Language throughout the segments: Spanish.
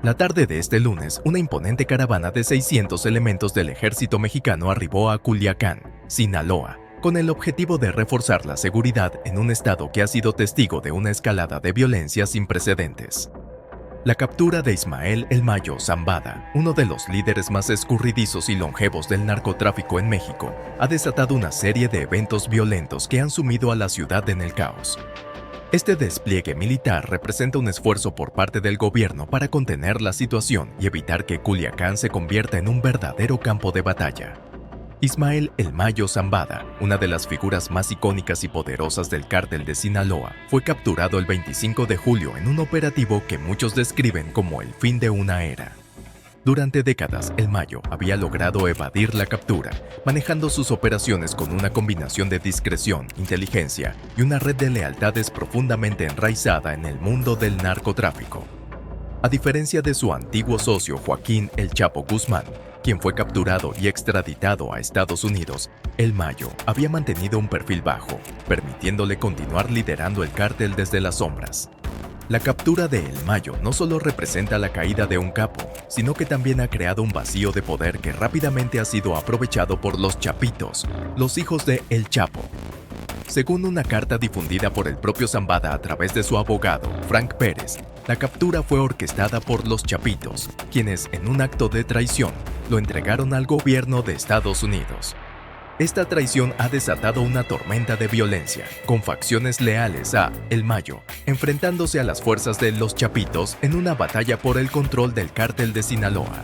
La tarde de este lunes, una imponente caravana de 600 elementos del ejército mexicano arribó a Culiacán, Sinaloa, con el objetivo de reforzar la seguridad en un estado que ha sido testigo de una escalada de violencia sin precedentes. La captura de Ismael El Mayo Zambada, uno de los líderes más escurridizos y longevos del narcotráfico en México, ha desatado una serie de eventos violentos que han sumido a la ciudad en el caos. Este despliegue militar representa un esfuerzo por parte del gobierno para contener la situación y evitar que Culiacán se convierta en un verdadero campo de batalla. Ismael El Mayo Zambada, una de las figuras más icónicas y poderosas del cártel de Sinaloa, fue capturado el 25 de julio en un operativo que muchos describen como el fin de una era. Durante décadas, El Mayo había logrado evadir la captura, manejando sus operaciones con una combinación de discreción, inteligencia y una red de lealtades profundamente enraizada en el mundo del narcotráfico. A diferencia de su antiguo socio Joaquín El Chapo Guzmán, quien fue capturado y extraditado a Estados Unidos, El Mayo había mantenido un perfil bajo, permitiéndole continuar liderando el cártel desde las sombras. La captura de El Mayo no solo representa la caída de un capo, sino que también ha creado un vacío de poder que rápidamente ha sido aprovechado por los Chapitos, los hijos de El Chapo. Según una carta difundida por el propio Zambada a través de su abogado, Frank Pérez, la captura fue orquestada por los Chapitos, quienes, en un acto de traición, lo entregaron al gobierno de Estados Unidos. Esta traición ha desatado una tormenta de violencia, con facciones leales a El Mayo, enfrentándose a las fuerzas de los Chapitos en una batalla por el control del cártel de Sinaloa.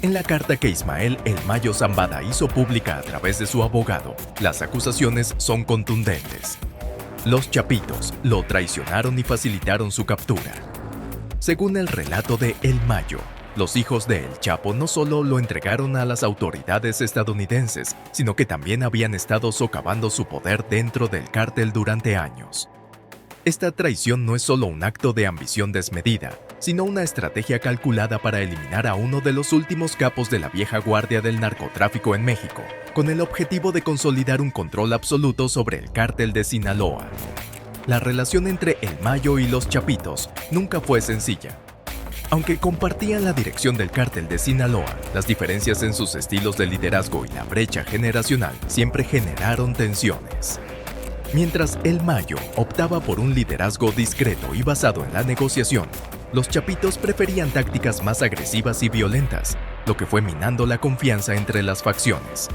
En la carta que Ismael El Mayo Zambada hizo pública a través de su abogado, las acusaciones son contundentes. Los Chapitos lo traicionaron y facilitaron su captura. Según el relato de El Mayo, los hijos de El Chapo no solo lo entregaron a las autoridades estadounidenses, sino que también habían estado socavando su poder dentro del cártel durante años. Esta traición no es solo un acto de ambición desmedida, sino una estrategia calculada para eliminar a uno de los últimos capos de la vieja guardia del narcotráfico en México, con el objetivo de consolidar un control absoluto sobre el cártel de Sinaloa. La relación entre El Mayo y los Chapitos nunca fue sencilla. Aunque compartían la dirección del cártel de Sinaloa, las diferencias en sus estilos de liderazgo y la brecha generacional siempre generaron tensiones. Mientras El Mayo optaba por un liderazgo discreto y basado en la negociación, los Chapitos preferían tácticas más agresivas y violentas, lo que fue minando la confianza entre las facciones.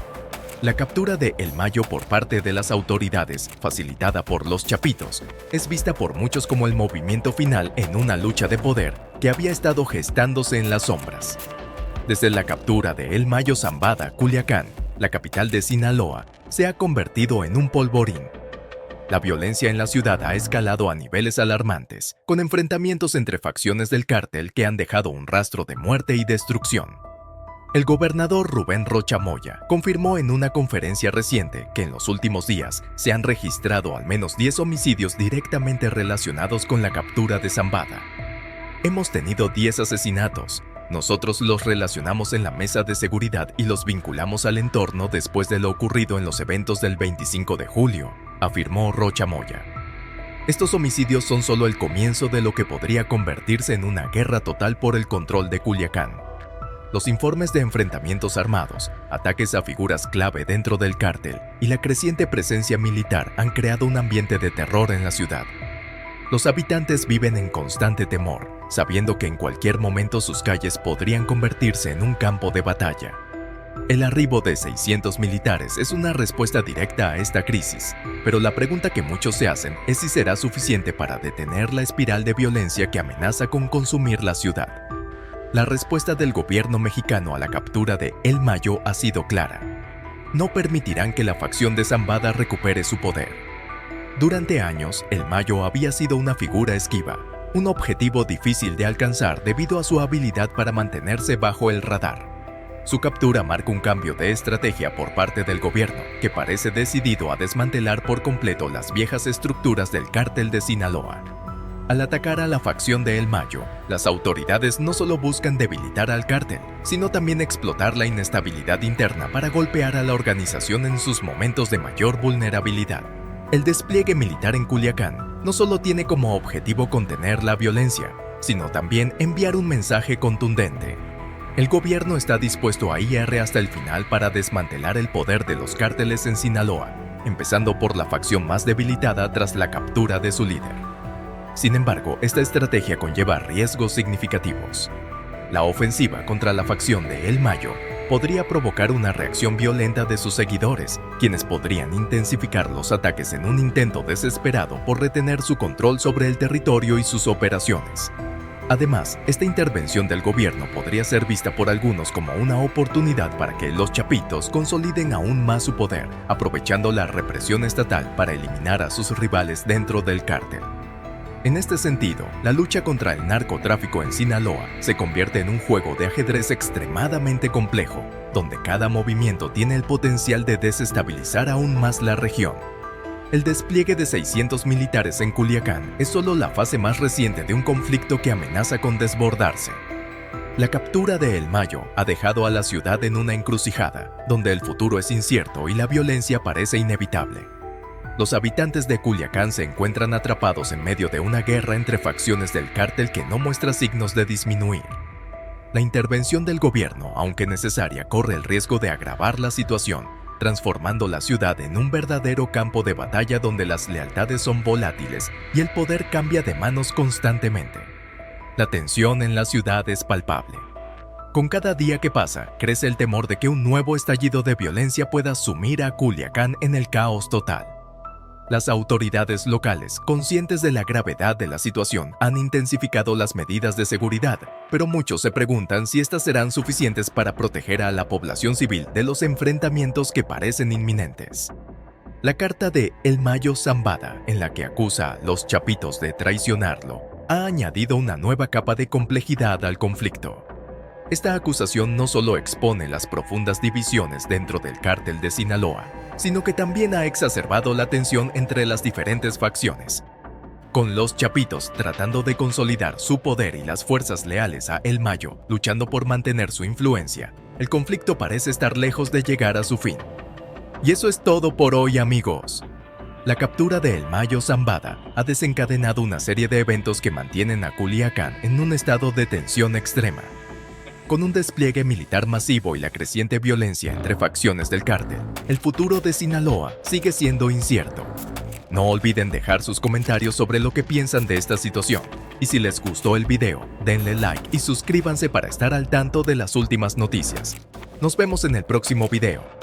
La captura de El Mayo por parte de las autoridades, facilitada por los Chapitos, es vista por muchos como el movimiento final en una lucha de poder que había estado gestándose en las sombras. Desde la captura de El Mayo Zambada, Culiacán, la capital de Sinaloa, se ha convertido en un polvorín. La violencia en la ciudad ha escalado a niveles alarmantes, con enfrentamientos entre facciones del cártel que han dejado un rastro de muerte y destrucción. El gobernador Rubén Rocha Moya confirmó en una conferencia reciente que en los últimos días se han registrado al menos 10 homicidios directamente relacionados con la captura de Zambada. Hemos tenido 10 asesinatos. Nosotros los relacionamos en la mesa de seguridad y los vinculamos al entorno después de lo ocurrido en los eventos del 25 de julio, afirmó Rocha Moya. Estos homicidios son solo el comienzo de lo que podría convertirse en una guerra total por el control de Culiacán. Los informes de enfrentamientos armados, ataques a figuras clave dentro del cártel y la creciente presencia militar han creado un ambiente de terror en la ciudad. Los habitantes viven en constante temor, sabiendo que en cualquier momento sus calles podrían convertirse en un campo de batalla. El arribo de 600 militares es una respuesta directa a esta crisis, pero la pregunta que muchos se hacen es si será suficiente para detener la espiral de violencia que amenaza con consumir la ciudad. La respuesta del gobierno mexicano a la captura de El Mayo ha sido clara. No permitirán que la facción de Zambada recupere su poder. Durante años, El Mayo había sido una figura esquiva, un objetivo difícil de alcanzar debido a su habilidad para mantenerse bajo el radar. Su captura marca un cambio de estrategia por parte del gobierno, que parece decidido a desmantelar por completo las viejas estructuras del cártel de Sinaloa. Al atacar a la facción de El Mayo, las autoridades no solo buscan debilitar al cártel, sino también explotar la inestabilidad interna para golpear a la organización en sus momentos de mayor vulnerabilidad. El despliegue militar en Culiacán no solo tiene como objetivo contener la violencia, sino también enviar un mensaje contundente. El gobierno está dispuesto a ir hasta el final para desmantelar el poder de los cárteles en Sinaloa, empezando por la facción más debilitada tras la captura de su líder. Sin embargo, esta estrategia conlleva riesgos significativos. La ofensiva contra la facción de El Mayo podría provocar una reacción violenta de sus seguidores, quienes podrían intensificar los ataques en un intento desesperado por retener su control sobre el territorio y sus operaciones. Además, esta intervención del gobierno podría ser vista por algunos como una oportunidad para que los chapitos consoliden aún más su poder, aprovechando la represión estatal para eliminar a sus rivales dentro del cártel. En este sentido, la lucha contra el narcotráfico en Sinaloa se convierte en un juego de ajedrez extremadamente complejo, donde cada movimiento tiene el potencial de desestabilizar aún más la región. El despliegue de 600 militares en Culiacán es solo la fase más reciente de un conflicto que amenaza con desbordarse. La captura de El Mayo ha dejado a la ciudad en una encrucijada, donde el futuro es incierto y la violencia parece inevitable. Los habitantes de Culiacán se encuentran atrapados en medio de una guerra entre facciones del cártel que no muestra signos de disminuir. La intervención del gobierno, aunque necesaria, corre el riesgo de agravar la situación, transformando la ciudad en un verdadero campo de batalla donde las lealtades son volátiles y el poder cambia de manos constantemente. La tensión en la ciudad es palpable. Con cada día que pasa, crece el temor de que un nuevo estallido de violencia pueda sumir a Culiacán en el caos total. Las autoridades locales, conscientes de la gravedad de la situación, han intensificado las medidas de seguridad, pero muchos se preguntan si estas serán suficientes para proteger a la población civil de los enfrentamientos que parecen inminentes. La carta de El Mayo Zambada, en la que acusa a los chapitos de traicionarlo, ha añadido una nueva capa de complejidad al conflicto. Esta acusación no solo expone las profundas divisiones dentro del cártel de Sinaloa, sino que también ha exacerbado la tensión entre las diferentes facciones. Con los chapitos tratando de consolidar su poder y las fuerzas leales a El Mayo luchando por mantener su influencia, el conflicto parece estar lejos de llegar a su fin. Y eso es todo por hoy, amigos. La captura de El Mayo Zambada ha desencadenado una serie de eventos que mantienen a Culiacán en un estado de tensión extrema. Con un despliegue militar masivo y la creciente violencia entre facciones del cártel, el futuro de Sinaloa sigue siendo incierto. No olviden dejar sus comentarios sobre lo que piensan de esta situación. Y si les gustó el video, denle like y suscríbanse para estar al tanto de las últimas noticias. Nos vemos en el próximo video.